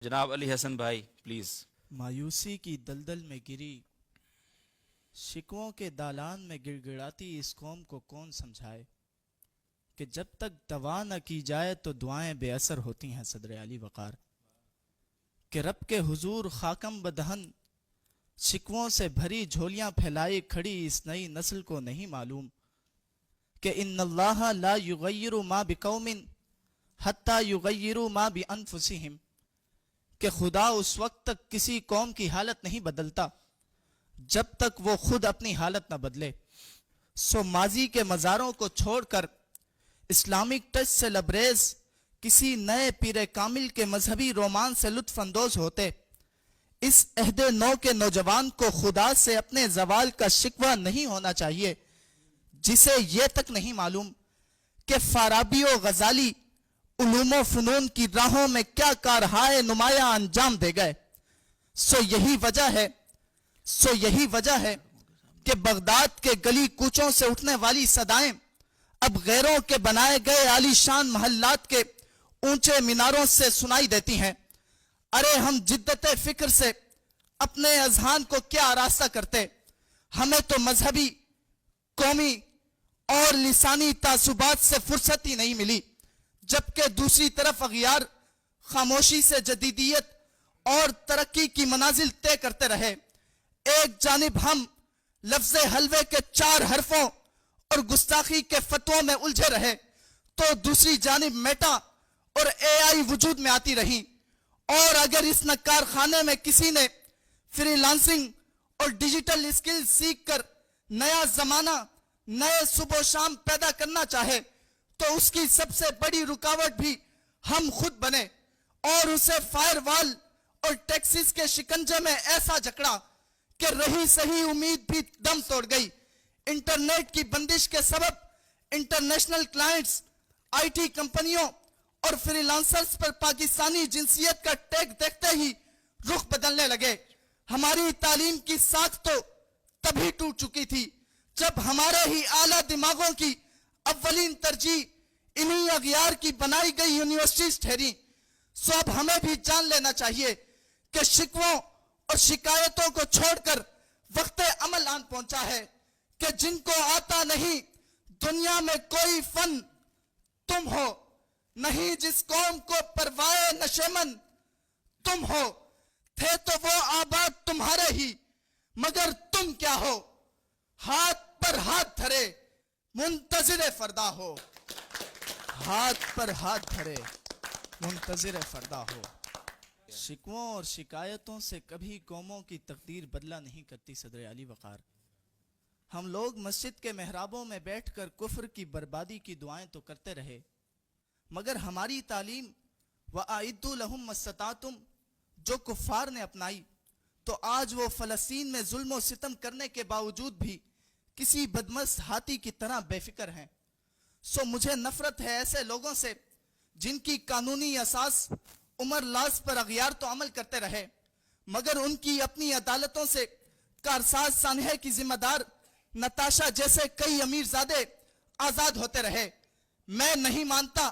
جناب علی حسن بھائی پلیز. مایوسی کی دلدل میں گری، شکووں کے دالان میں گڑ گڑاتی اس قوم کو کون سمجھائے کہ جب تک دوا نہ کی جائے تو دعائیں بے اثر ہوتی ہیں. صدر علی وقار کہ رب کے حضور خاکم بدہن شکووں سے بھری جھولیاں پھیلائے کھڑی اس نئی نسل کو نہیں معلوم کہ ان اللہ لا یغیر ما بقوم حتی یغیر ما بانفسہم، کہ خدا اس وقت تک کسی قوم کی حالت نہیں بدلتا جب تک وہ خود اپنی حالت نہ بدلے. سو ماضی کے مزاروں کو چھوڑ کر اسلامک ٹچ سے لبریز کسی نئے پیر کامل کے مذہبی رومان سے لطف اندوز ہوتے. اس عہد نو کے نوجوان کو خدا سے اپنے زوال کا شکوہ نہیں ہونا چاہیے جسے یہ تک نہیں معلوم کہ فارابی و غزالی علوم و فنون کی راہوں میں کیا کارہائے نمایاں انجام دے گئے. سو یہی وجہ ہے کہ بغداد کے گلی کوچوں سے اٹھنے والی صدائیں اب غیروں کے بنائے گئے عالی شان محلات کے اونچے میناروں سے سنائی دیتی ہیں. ارے ہم جدت فکر سے اپنے اذہان کو کیا آراستہ کرتے، ہمیں تو مذہبی، قومی اور لسانی تعصبات سے فرصت ہی نہیں ملی، جبکہ دوسری طرف اغیار خاموشی سے جدیدیت اور ترقی کی منازل طے کرتے رہے. ایک جانب ہم لفظ حلوے کے 4 حرفوں اور گستاخی کے فتووں میں الجھے رہے تو دوسری جانب میٹا اور اے آئی وجود میں آتی رہیں. اور اگر اس نکار خانے میں کسی نے فری لانسنگ اور ڈیجیٹل اسکل سیکھ کر نیا زمانہ، نئے صبح و شام پیدا کرنا چاہے تو اس کی سب سے بڑی رکاوٹ بھی ہم خود بنے اور اسے فائر وال اور ٹیکسز کے شکنجے میں ایسا جکڑا کہ رہی صحیح امید بھی دم توڑ گئی. انٹرنیٹ کی بندش کے سبب انٹرنیشنل کلائنٹس، آئی ٹی کمپنیوں اور فری لانسرز پر پاکستانی جنسیت کا ٹیگ دیکھتے ہی رخ بدلنے لگے. ہماری تعلیم کی ساکھ تو تبھی ٹوٹ چکی تھی جب ہمارے ہی اعلیٰ دماغوں کی اولین ترجیح انہی اغیار کی بنائی گئی یونیورسٹیز ٹھہری. سو اب ہمیں بھی جان لینا چاہیے کہ شکووں اور شکایتوں کو چھوڑ کر وقت عمل آن پہنچا ہے کہ جن کو آتا نہیں دنیا میں کوئی فن تم ہو، نہیں جس قوم کو پروائے نشیمن تم ہو. تھے تو وہ آباد تمہارے ہی مگر تم کیا ہو، ہاتھ پر ہاتھ دھرے منتظر فردا ہو. ہاتھ پر ہاتھ دھرے منتظر فردا ہو. شکووں اور شکایتوں سے کبھی قوموں کی تقدیر بدلہ نہیں کرتی. صدر علی وقار ہم لوگ مسجد کے محرابوں میں بیٹھ کر کفر کی بربادی کی دعائیں تو کرتے رہے، مگر ہماری تعلیم وَأَعِدُّوا لَهُمْ مَا اسْتَطَعْتُمْ جو کفار نے اپنائی تو آج وہ فلسطین میں ظلم و ستم کرنے کے باوجود بھی کسی بدمست ہاتھی کی طرح بے فکر ہیں. سو مجھے نفرت ہے ایسے لوگوں سے جن کی قانونی اساس عمر لاز پر اغیار تو عمل کرتے رہے مگر ان کی اپنی عدالتوں سے کارساز سانحے کی ذمہ دار نتاشا جیسے کئی امیر زادے آزاد ہوتے رہے. میں نہیں مانتا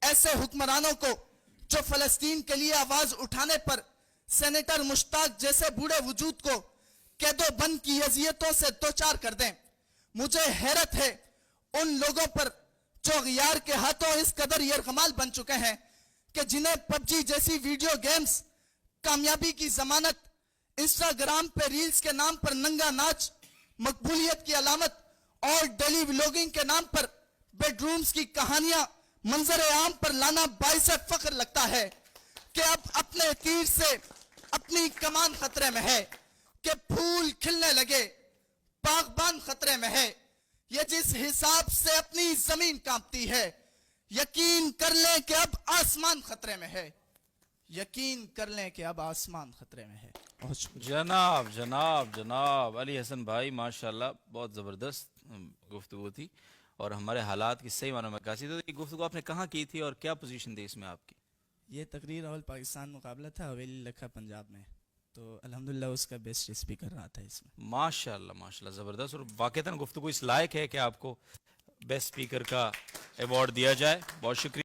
ایسے حکمرانوں کو جو فلسطین کے لیے آواز اٹھانے پر سینیٹر مشتاق جیسے بوڑھے وجود کو قید و بند کی اذیتوں سے دوچار کر دیں. مجھے حیرت ہے ان لوگوں پر جو اغیار کے ہاتھوں اس قدر یرغمال بن چکے ہیں کہ جنہیں پب جی جیسی ویڈیو گیمز کامیابی کی ضمانت، انسٹاگرام پہ ریلز کے نام پر ننگا ناچ مقبولیت کی علامت اور ڈیلی ولاگنگ کے نام پر بیڈ رومز کی کہانیاں منظر عام پر لانا باعث فخر لگتا ہے کہ اب اپنے تیر سے اپنی کمان خطرے میں ہے، کہ پھول کھلنے لگے باغبان خطرے میں ہے. یہ جس حساب سے اپنی زمین کانپتی ہے یقین کر لیں کہ اب آسمان خطرے میں ہے. یقین کر لیں کہ اب آسمان خطرے میں ہے. بہت شکریہ. جناب علی حسن بھائی ماشاءاللہ بہت زبردست گفتگو تھی اور ہمارے حالات کی صحیح معنوں میں عکاسی تھی. یہ گفتگو آپ نے کہاں کی تھی اور کیا پوزیشن تھی اس میں آپ کی؟ یہ تقریر اول پاکستان مقابلہ تھا حویلی لکھا پنجاب میں، تو الحمدللہ اس کا بیسٹ اسپیکر رہا تھا اس میں. ماشاءاللہ زبردست، اور واقعتاً گفتگو اس لائق ہے کہ آپ کو بیسٹ اسپیکر کا ایوارڈ دیا جائے. بہت شکریہ.